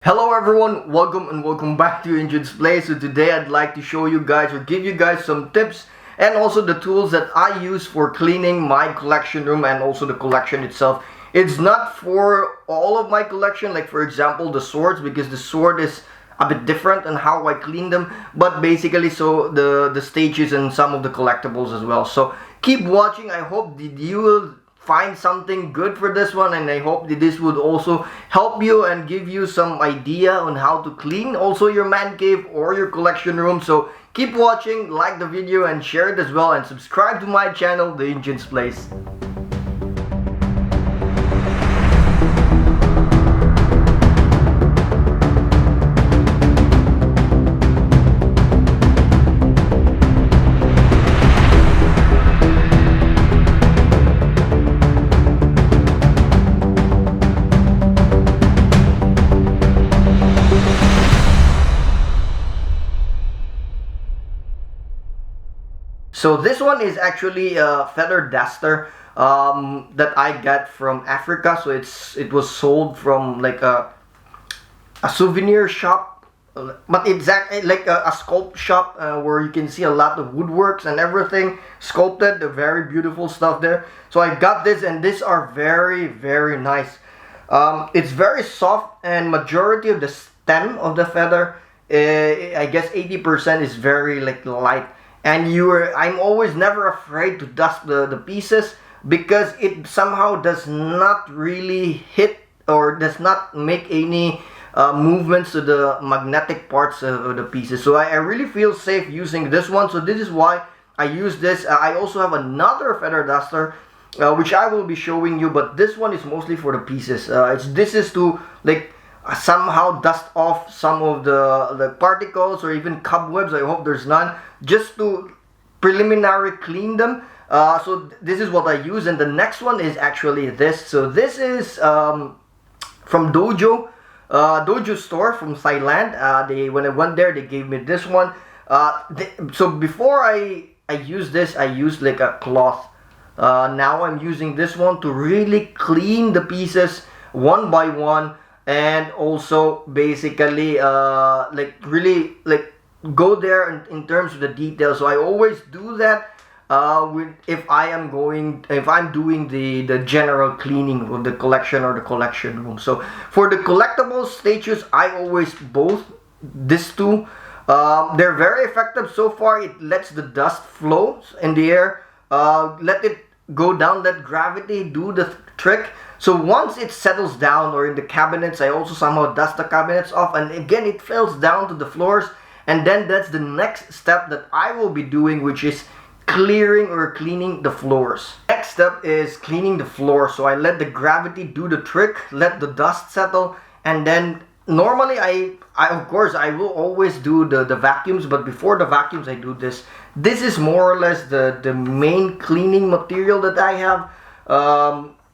Hello everyone, welcome back to NCHANZPLACE. So today I'd like to show you guys or give you guys some tips and also the tools that I use for cleaning my collection room and also the collection itself. It's not for all of my collection, like for example the swords, because the sword is a bit different on how I clean them, but basically so the stages and some of the collectibles as well. So keep watching. I hope that you will find something good for this one, and I hope that this would also help you and give you some idea on how to clean also your man cave or your collection room. So keep watching, like the video and share it as well, and subscribe to my channel, The NCHANZPLACE. So this one is actually a feather duster that I got from Africa. So it was sold from like a souvenir shop, but exactly like a sculpt shop where you can see a lot of woodworks and everything sculpted, the very beautiful stuff there. So I got this, and these are very nice. It's very soft, and majority of the stem of the feather, I guess 80% is very like light. And I'm always never afraid to dust the pieces, because it somehow does not really hit or does not make any movements to the magnetic parts of the pieces. So I really feel safe using this one. So this is why I use this. I also have another feather duster which I will be showing you, but this one is mostly for the pieces. This is to like somehow dust off some of the particles or even cobwebs. I hope there's none, just to preliminary clean them. So this is what I use. And the next one is actually this. So this is from Dojo store from Thailand. When I went there, they gave me this one. So before I use this, I used like a cloth. Now I'm using this one to really clean the pieces one by one, and also basically like really like go there in terms of the details. So I always do that if I'm doing the general cleaning of the collection or the collection room. So for the collectible stages, I always both these two. They're very effective so far. It lets the dust flow in the air, let it go down, let gravity do the trick. So once it settles down, or in the cabinets, I also somehow dust the cabinets off, and again it falls down to the floors. And then that's the next step that I will be doing, which is clearing or cleaning the floors. Next step is cleaning the floor. So I let the gravity do the trick, let the dust settle, and then normally I of course I will always do the vacuums, but before the vacuums I do this. This is more or less the main cleaning material that I have,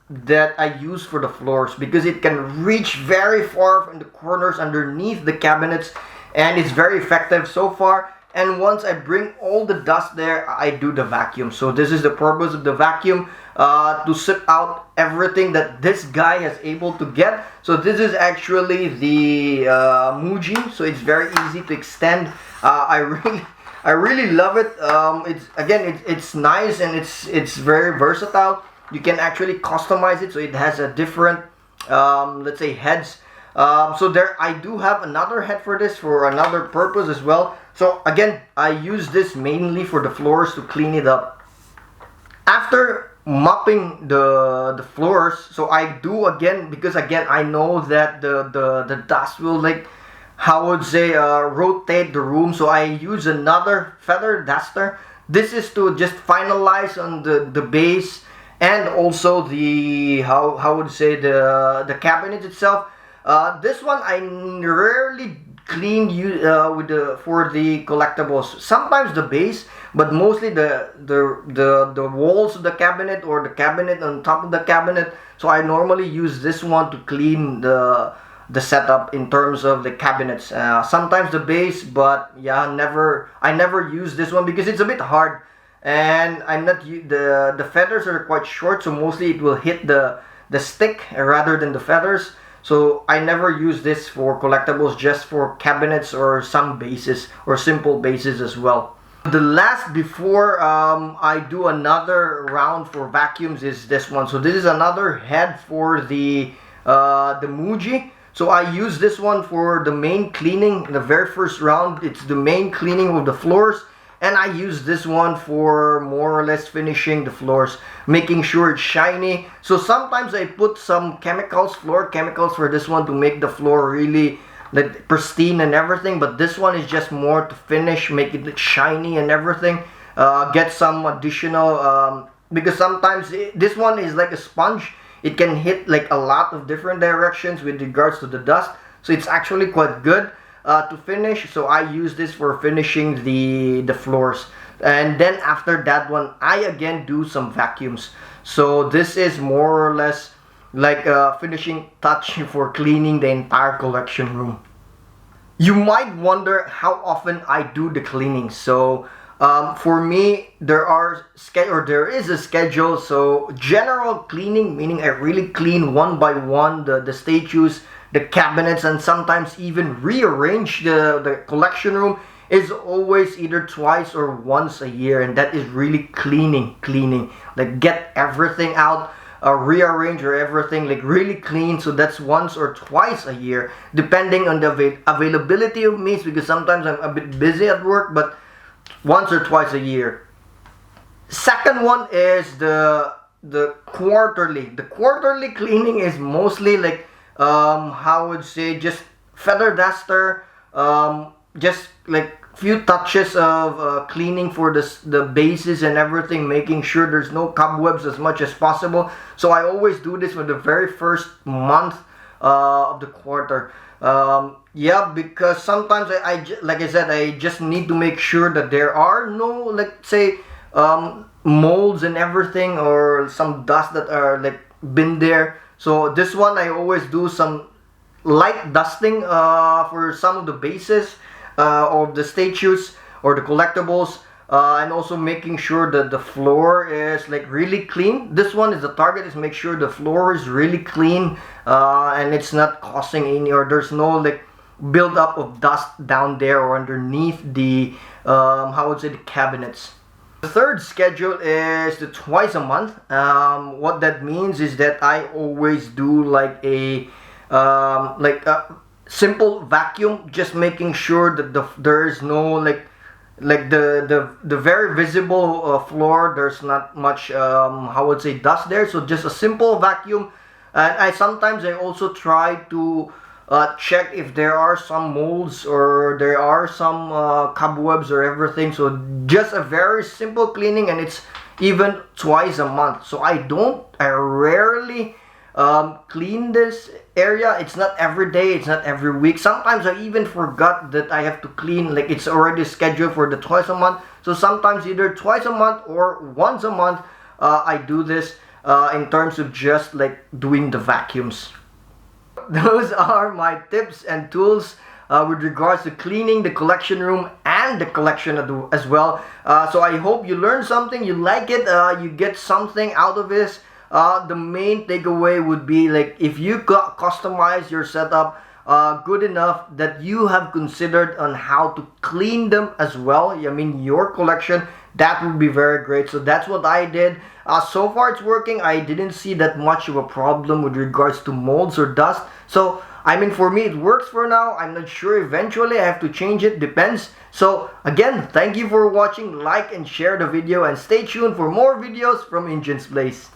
that I use for the floors, because it can reach very far from the corners underneath the cabinets, and it's very effective so far. And once I bring all the dust there, I do the vacuum. So this is the purpose of the vacuum, to sip out everything that this guy is able to get. So this is actually the Muji, so it's very easy to extend. I really love it. It's nice, and it's very versatile. You can actually customize it, so it has a different let's say heads. So there, I do have another head for this for another purpose as well. So again, I use this mainly for the floors to clean it up. After mopping the floors, so I do again, because again I know that the dust will, like, how would say, rotate the room. So I use another feather duster. This is to just finalize on the base, and also the how would say the cabinet itself. This one I rarely clean for the collectibles. Sometimes the base, but mostly the walls of the cabinet, or the cabinet on top of the cabinet. So I normally use this one to clean the setup in terms of the cabinets. Sometimes the base, but yeah, I never use this one because it's a bit hard, and the feathers are quite short, so mostly it will hit the stick rather than the feathers. So I never use this for collectibles, just for cabinets or some bases or simple bases as well. The last before I do another round for vacuums is this one. So this is another head for the Muji. So I use this one for the main cleaning. The very first round, it's the main cleaning of the floors. And I use this one for more or less finishing the floors, making sure it's shiny. So sometimes I put some chemicals, floor chemicals for this one to make the floor really like pristine and everything. But this one is just more to finish, make it look shiny and everything. Get some additional, because sometimes this one is like a sponge. It can hit like a lot of different directions with regards to the dust. So it's actually quite good to finish. So I use this for finishing the floors. And then after that one, I again do some vacuums. So this is more or less like a finishing touch for cleaning the entire collection room. You might wonder how often I do the cleaning. So for me, there is a schedule. So general cleaning, meaning I really clean one by one the statues, the cabinets, and sometimes even rearrange the collection room, is always either twice or once a year. And that is really cleaning, like get everything out, rearrange or everything, like really clean. So that's once or twice a year, depending on the availability of me, because sometimes I'm a bit busy at work, but once or twice a year. Second one is the quarterly. The quarterly cleaning is mostly like how would say, just feather duster, just like few touches of cleaning for the bases and everything, making sure there's no cobwebs as much as possible. So I always do this for the very first month of the quarter. Yeah, because sometimes like I said, I just need to make sure that there are no, like say, molds and everything, or some dust that are like been there. So this one I always do some light dusting for some of the bases of the statues or the collectibles, and also making sure that the floor is like really clean. This one is the target, is make sure the floor is really clean, and it's not causing any, or there's no like build up of dust down there or underneath the how would say, the cabinets. The third schedule is the twice a month. What that means is that I always do like a simple vacuum, just making sure that there is no like the very visible floor, there's not much how would say, dust there. So just a simple vacuum. And I sometimes also try to check if there are some molds or there are some cobwebs or everything. So just a very simple cleaning, and it's even twice a month. So I rarely clean this area. It's not every day, it's not every week. Sometimes I even forgot that I have to clean, like it's already scheduled for the twice a month. So sometimes either twice a month or once a month I do this in terms of just like doing the vacuums. Those are my tips and tools with regards to cleaning the collection room and the collection as well. So I hope you learned something, you like it, you get something out of this. The main takeaway would be, like, if you customize your setup good enough that you have considered on how to clean them as well, I mean your collection, that would be very great. So that's what I did. So far it's working. I didn't see that much of a problem with regards to molds or dust. So I mean, for me it works for now. I'm not sure, eventually I have to change it, depends. So again, thank you for watching. Like and share the video, and stay tuned for more videos from NCHANZPLACE.